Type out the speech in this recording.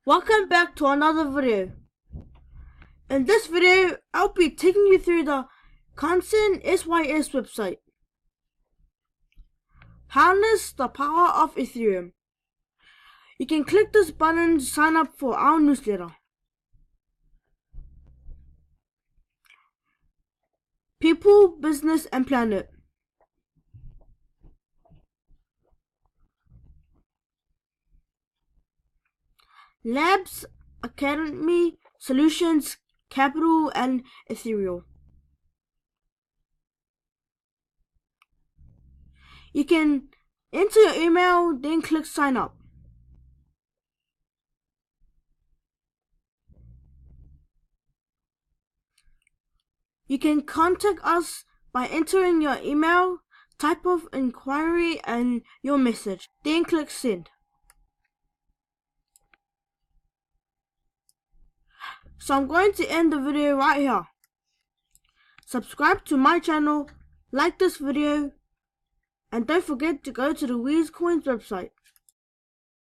Welcome back to another video. In this video, I'll be taking you through the Consensys website. Harness the power of Ethereum. You can click this button to sign up for our newsletter. People, business and planet. Labs, Academy, Solutions, Capital and Ethereal. You can enter your email, then click sign up. You can contact us by entering your email, type of inquiry and your message, then click send. So I'm going to end the video right here. Subscribe to my channel, like this video, and don't forget to go to the WheezCoins website.